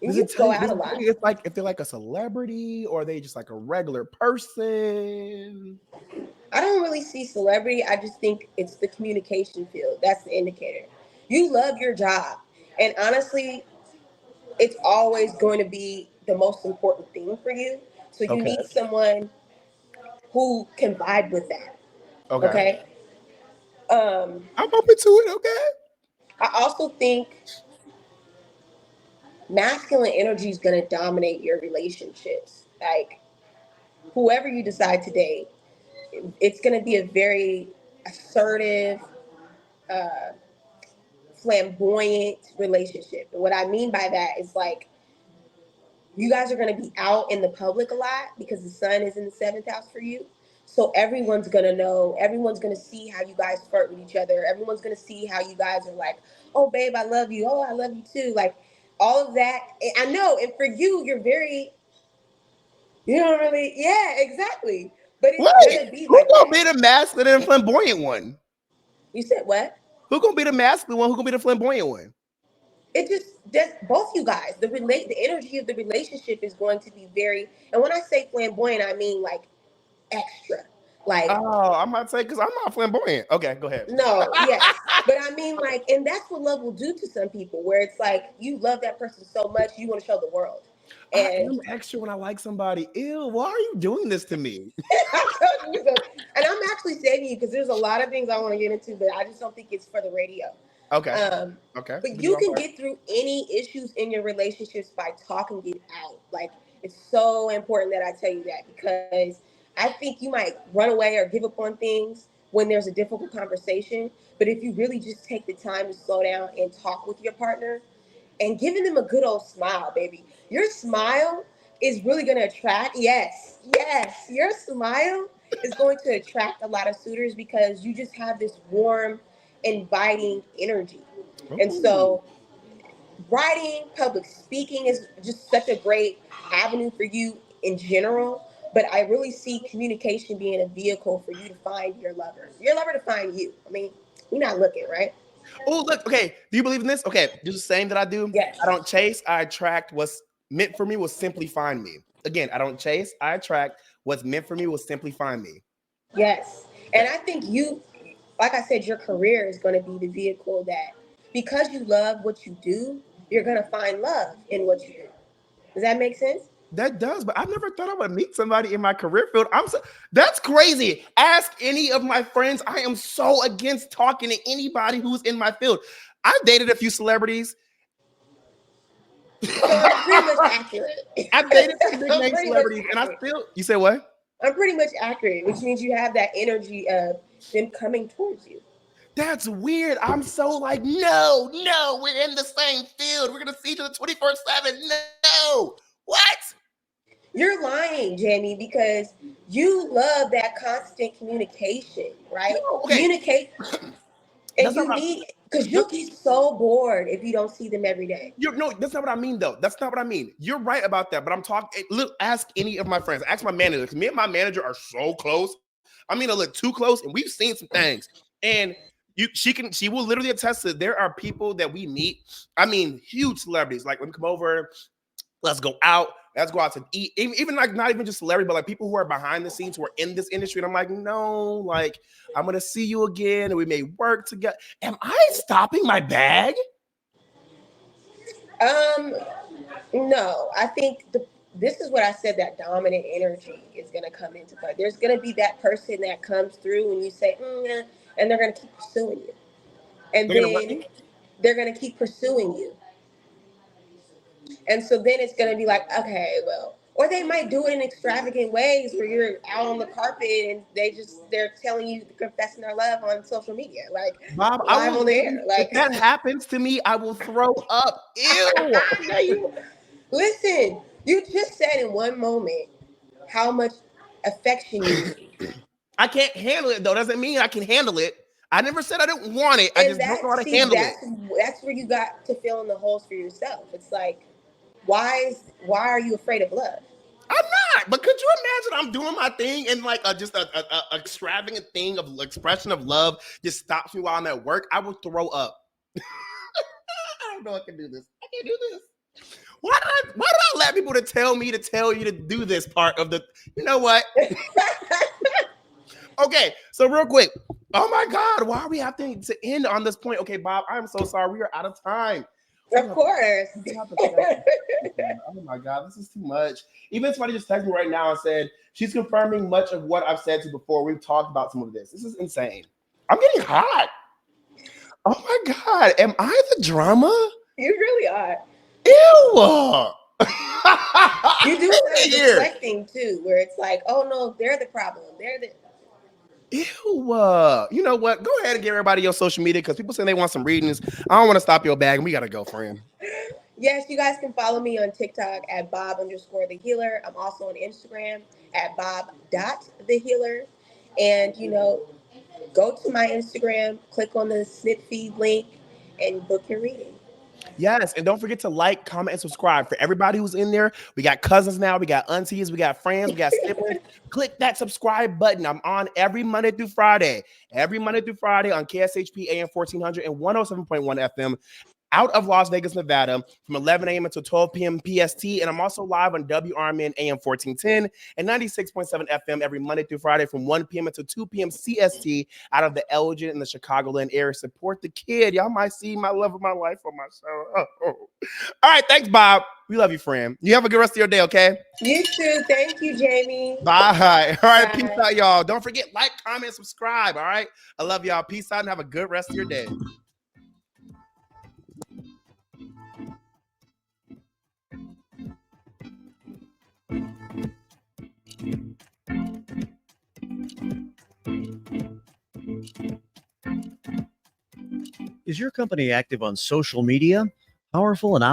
Does you it tell go you? out Does a it lot. tell you if they're like a celebrity or are they just like a regular person? I don't really see celebrity. I just think it's the communication field. That's the indicator. You love your job, and honestly, it's always going to be the most important thing for you. So you Okay. need someone who can vibe with that. Okay. Okay. I'm open to it. Okay. I also think masculine energy is going to dominate your relationships. Like whoever you decide to date, it's going to be a very assertive, uh, flamboyant relationship. And what I mean by that is like you guys are going to be out in the public a lot because the sun is in the seventh house for you. So everyone's going to know, everyone's going to see how you guys flirt with each other. Everyone's going to see how you guys are like, oh, babe, I love you. Oh, I love you too. Like all of that. I know. And for you, you're very, you don't really, yeah, exactly. But it's going to be Who like gonna that. be the masculine and flamboyant one? You said what? Who gonna be the masculine one? Who gonna be the flamboyant one? It just both you guys. The energy of the relationship is going to be very. And when I say flamboyant, I mean like extra. Like Oh, I'm about to say because I'm not flamboyant. Okay, go ahead. no, yes, but I mean like, and that's what love will do to some people. Where it's like you love that person so much you want to show the world. I And am extra when I like somebody. Ew, why are you doing this to me? I told you so. And I'm actually saving you because there's a lot of things I want to get into, but I just don't think it's for the radio. Okay. But Put you you on can fire. get through any issues in your relationships by talking it out. Like it's so important that I tell you that because I think you might run away or give up on things when there's a difficult conversation. But if you really just take the time to slow down and talk with your partner and giving them a good old smile, baby. Your smile is really going to attract, yes, your smile is going to attract a lot of suitors because you just have this warm, inviting energy. And Ooh. so writing, public speaking is just such a great avenue for you in general. But I really see communication being a vehicle for you to find your lover to find you. I mean, you're not looking, right? Oh, look. Okay. Do you believe in this? Okay. Just the same that I do. Yes. I don't chase. I attract. What's meant for me will simply find me. Again, I don't chase. I attract. What's meant for me will simply find me. Yes. And I think you, like I said, your career is going to be the vehicle that, because you love what you do, you're going to find love in what you do. Does that make sense? That does, but I never thought I would meet somebody in my career field. That's crazy. Ask any of my friends. I am so against talking to anybody who's in my field. I've dated a few celebrities. So I'm pretty much accurate. I've dated some big I'm name pretty much celebrities, and I accurate. still. You say what? I'm pretty much accurate, which means you have that energy of them coming towards you. That's weird. I'm so like, no, we're in the same field. We're gonna see each other 24/7. No, what? You're lying, Jamie, because you love that constant communication, right? No, okay. Communicate, and That's you not what need, because you'll get so bored if you don't see them every day. No, that's not what I mean, though. That's not what I mean. You're right about that, but I'm talking. Look, ask any of my friends. Ask my manager, because me and my manager are so close. I mean, a little too close, and we've seen some things. And she will literally attest to. There are people that we meet. I mean, huge celebrities. Like when we come over, let's go out. Let's go out to eat. Even like not even just celebrity, but like people who are behind the scenes who are in this industry. And I'm like, no, like I'm gonna see you again, and we may work together. Am I stopping my bag? No, I think this is what I said, that dominant energy is going to come into play. There's going to be that person that comes through and you say, nah, and they're going to keep pursuing you. And then they're going to keep pursuing you. And so then it's going to be like, okay, well, or they might do it in extravagant ways where you're out on the carpet and they're telling you, confessing their love on social media, like Bob, live on the air. Like if that happens to me, I will throw up. Ew. Listen, you just said in one moment how much affection you need. I can't handle it though. Doesn't mean I can handle it. I never said I didn't want it. I just don't know how to handle it. That's where you got to fill in the holes for yourself. It's like, why are you afraid of love? I'm not. But could you imagine I'm doing my thing and like just a extravagant thing of expression of love just stops me while I'm at work? I will throw up. I don't know I can do this. I can't do this. Why did I let people to tell me to tell you to do this part of the? You know what? Okay, so real quick. Oh my God, why are we having to end on this point? Okay, Bob, I'm so sorry. We are out of time. Of course. Oh my God, this is too much. Even somebody just texted me right now and said she's confirming much of what I've said to you before. We've talked about some of this. This is insane. I'm getting hot. Oh my God, am I the drama? You really are. Ew. You do some deflecting too, where it's like, oh no, they're the problem. They're the Ew. You know what? Go ahead and give everybody your social media because people say they want some readings. I don't want to stop your bag, and we gotta go, friend. Yes, you guys can follow me on TikTok at Bob_the_healer. I'm also on Instagram at Bob.thehealer. And go to my Instagram, click on the snip feed link, and book your reading. Yes, and don't forget to like, comment, and subscribe. For everybody who's in there, we got cousins now, we got aunties, we got friends, we got siblings. Click that subscribe button. I'm on every Monday through Friday. Every Monday through Friday on KSHP AM 1400 and 107.1 FM. Out of Las Vegas, Nevada, from 11 a.m. until 12 p.m. PST. And I'm also live on WRMN AM 1410 and 96.7 FM every Monday through Friday from 1 p.m. until 2 p.m. CST out of the Elgin and the Chicagoland area. Support the kid. Y'all might see my love of my life on my show. All right. Thanks, Bob. We love you, friend. You have a good rest of your day, okay? You too. Thank you, Jamie. Bye. All right. Bye. Peace out, y'all. Don't forget, like, comment, subscribe. All right. I love y'all. Peace out and have a good rest of your day. Is your company active on social media? Powerful and